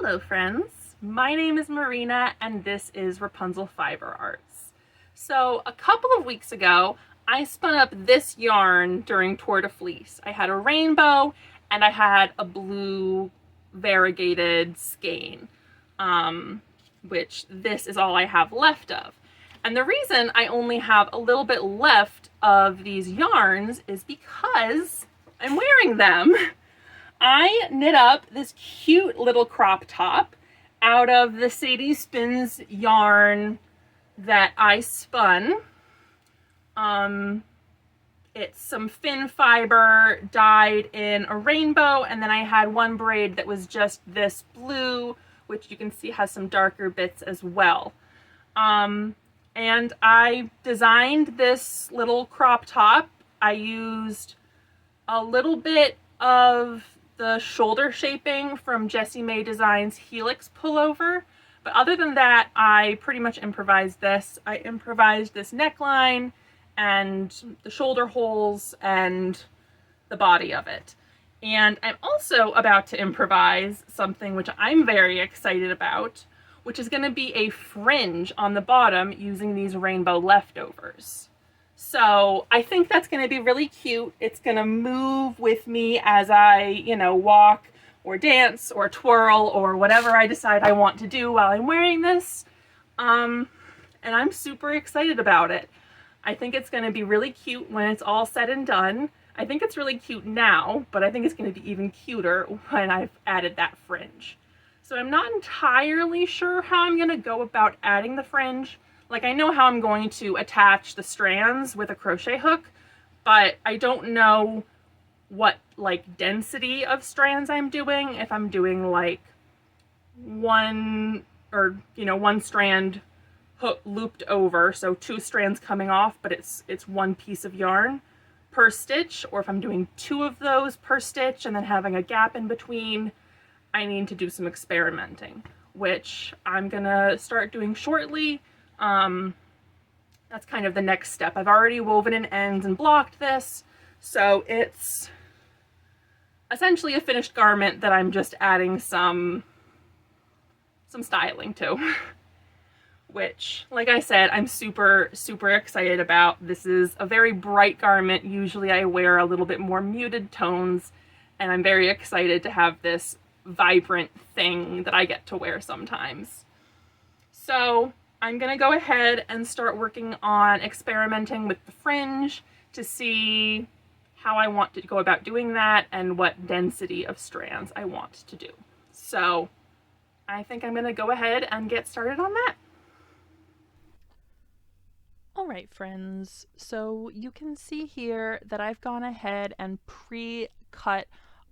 Hello friends, my name is Marina and this is Rapunzel Fiber Arts. So a couple of weeks ago, I spun up this yarn during Tour de Fleece. I had a rainbow and I had a blue variegated skein, which this is all I have left of. And the reason I only have a little bit left of these yarns is because I'm wearing them. I knit up this cute little crop top out of the Sadie Spins yarn that I spun. It's some fin fiber dyed in a rainbow, and then I had one braid that was just this blue, which you can see has some darker bits as well. And I designed this little crop top. I used a little bit of the shoulder shaping from Jessie May Designs Helix pullover. But other than that, I pretty much improvised this. I improvised this neckline and the shoulder holes and the body of it. And I'm also about to improvise something which I'm very excited about, which is going to be a fringe on the bottom using these rainbow leftovers. So I think that's going to be really cute. It's going to move with me as I, walk or dance or twirl or whatever I decide I want to do while I'm wearing this. And I'm super excited about it. I think it's going to be really cute when it's all said and done. I think it's really cute now, but I think it's going to be even cuter when I've added that fringe. So I'm not entirely sure how I'm going to go about adding the fringe. Like, I know how I'm going to attach the strands with a crochet hook, but I don't know what, density of strands I'm doing. If I'm doing, one strand hook looped over, so two strands coming off, but it's one piece of yarn per stitch, or if I'm doing two of those per stitch and then having a gap in between. I need to do some experimenting, which I'm gonna start doing shortly. That's kind of the next step. I've already woven in ends and blocked this, so it's essentially a finished garment that I'm just adding some styling to, which, like I said, I'm super, super excited about. This is a very bright garment. Usually I wear a little bit more muted tones, and I'm very excited to have this vibrant thing that I get to wear sometimes. So I'm gonna go ahead and start working on experimenting with the fringe to see how I want to go about doing that and what density of strands I want to do. So I think I'm gonna go ahead and get started on that. All right, friends, so you can see here that I've gone ahead and pre-cut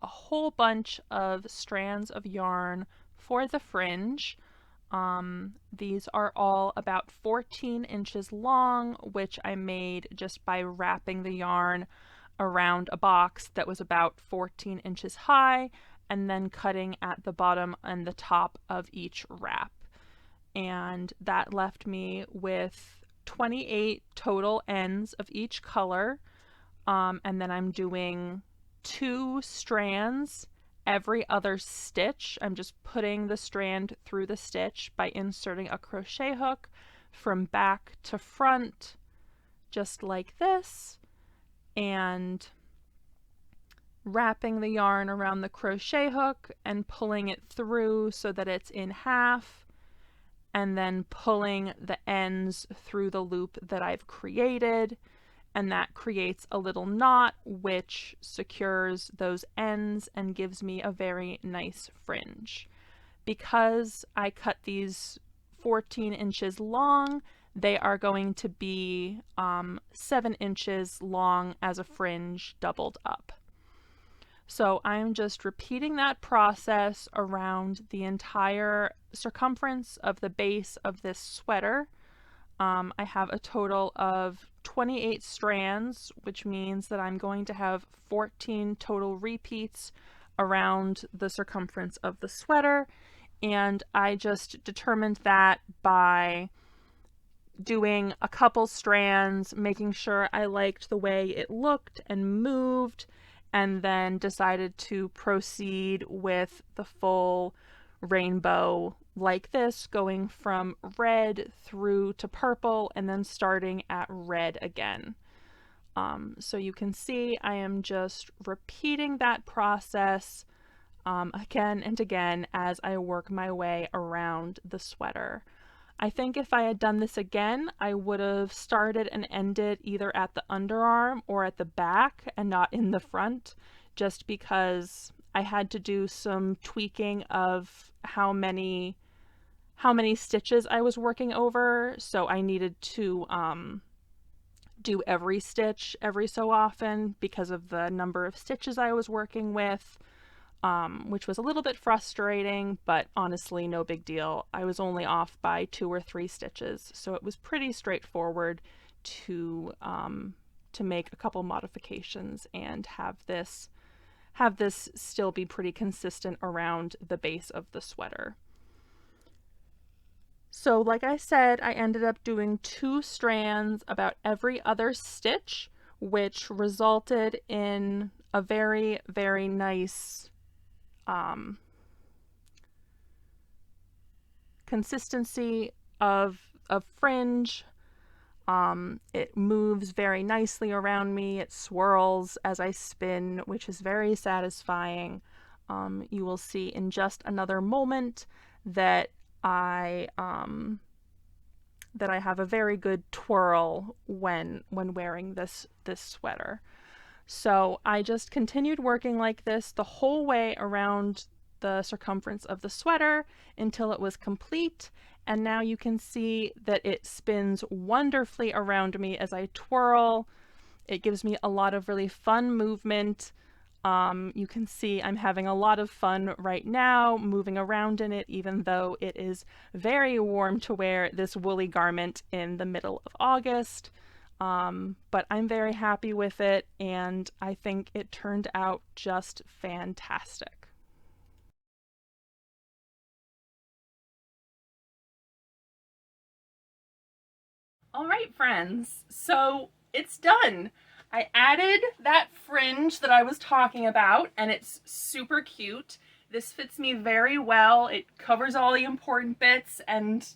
a whole bunch of strands of yarn for the fringe. These are all about 14 inches long, which I made just by wrapping the yarn around a box that was about 14 inches high and then cutting at the bottom and the top of each wrap. And that left me with 28 total ends of each color. And then I'm doing 2 strands every other stitch. I'm just putting the strand through the stitch by inserting a crochet hook from back to front, just like this, and wrapping the yarn around the crochet hook and pulling it through so that it's in half, and then pulling the ends through the loop that I've created. And that creates a little knot which secures those ends and gives me a very nice fringe. Because I cut these 14 inches long, they are going to be 7 inches long as a fringe doubled up. So I'm just repeating that process around the entire circumference of the base of this sweater. I have a total of 28 strands, which means that I'm going to have 14 total repeats around the circumference of the sweater, and I just determined that by doing a couple strands, making sure I liked the way it looked and moved, and then decided to proceed with the full rainbow like this, going from red through to purple and then starting at red again. So you can see I am just repeating that process again and again as I work my way around the sweater. I think if I had done this again, I would have started and ended either at the underarm or at the back and not in the front, just because I had to do some tweaking of how many stitches I was working over, so I needed to do every stitch every so often because of the number of stitches I was working with. Which was a little bit frustrating, but honestly, no big deal. I was only off by 2 or 3 stitches, so it was pretty straightforward to make a couple modifications and have this still be pretty consistent around the base of the sweater. So like I said, I ended up doing 2 strands about every other stitch, which resulted in a very, very nice consistency of fringe. It moves very nicely around me. It swirls as I spin, which is very satisfying. You will see in just another moment that I have a very good twirl when wearing this sweater. So I just continued working like this the whole way around the circumference of the sweater until it was complete. And now you can see that it spins wonderfully around me as I twirl. It gives me a lot of really fun movement. You can see I'm having a lot of fun right now moving around in it, even though it is very warm to wear this woolly garment in the middle of August. But I'm very happy with it, and I think it turned out just fantastic. All right, friends, so it's done. I added that fringe that I was talking about, and it's super cute. This fits me very well. It covers all the important bits and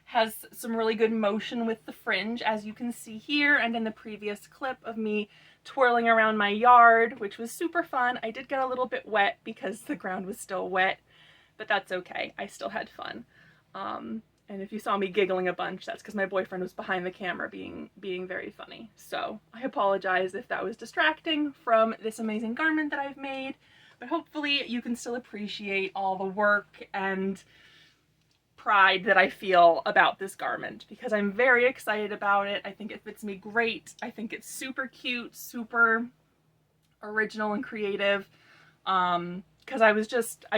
has some really good motion with the fringe, as you can see here and in the previous clip of me twirling around my yard, which was super fun. I did get a little bit wet because the ground was still wet, but that's okay. I still had fun. And if you saw me giggling a bunch, that's because my boyfriend was behind the camera being very funny. So I apologize if that was distracting from this amazing garment that I've made, but hopefully you can still appreciate all the work and pride that I feel about this garment, because I'm very excited about it. I think it fits me great. I think it's super cute, super original and creative. Because I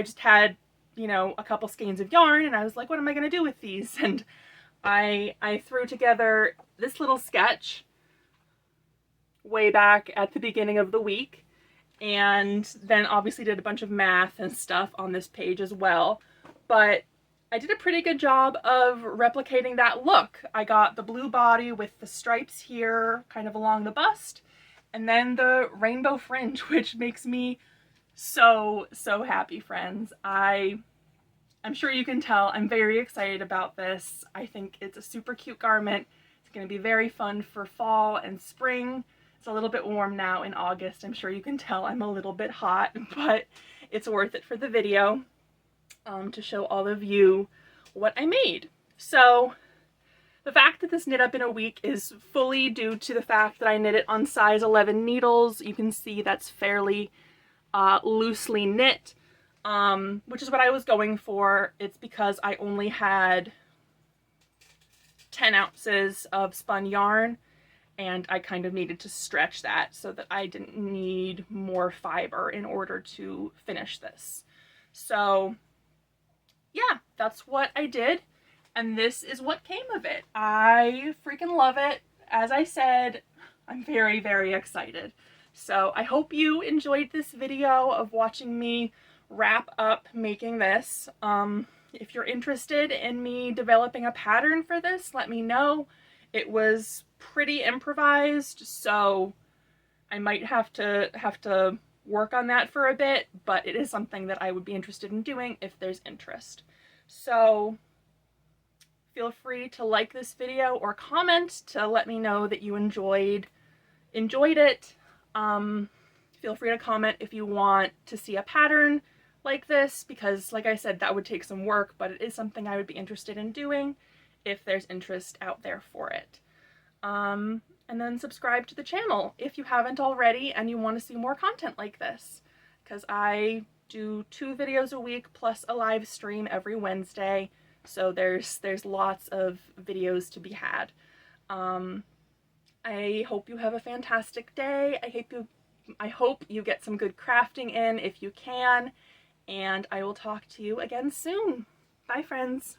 just had, you know, a couple skeins of yarn and I was like, what am I gonna do with these? And I threw together this little sketch way back at the beginning of the week, and then obviously did a bunch of math and stuff on this page as well. But I did a pretty good job of replicating that look. I got the blue body with the stripes here kind of along the bust, and then the rainbow fringe, which makes me so happy, friends. I'm sure you can tell I'm very excited about this. I think it's a super cute garment. It's going to be very fun for fall and spring. It's a little bit warm now in August. I'm sure you can tell I'm a little bit hot, but it's worth it for the video. To show all of you what I made. So the fact that this knit up in a week is fully due to the fact that I knit it on size 11 needles. You can see that's fairly loosely knit, which is what I was going for. It's because I only had 10 ounces of spun yarn, and I kind of needed to stretch that so that I didn't need more fiber in order to finish this. So yeah, that's what I did, and this is what came of it. I freaking love it. As I said, I'm very excited. So I hope you enjoyed this video of watching me wrap up making this. If you're interested in me developing a pattern for this, let me know. It was pretty improvised, so I might have to work on that for a bit, but it is something that I would be interested in doing if there's interest. So feel free to like this video or comment to let me know that you enjoyed it. Feel free to comment if you want to see a pattern like this, because like I said, that would take some work, but it is something I would be interested in doing if there's interest out there for it. And then subscribe to the channel if you haven't already and you want to see more content like this, because I do 2 videos a week plus a live stream every Wednesday, so there's lots of videos to be had. I hope you have a fantastic day. I hope you get some good crafting in if you can, and I will talk to you again soon. Bye, friends.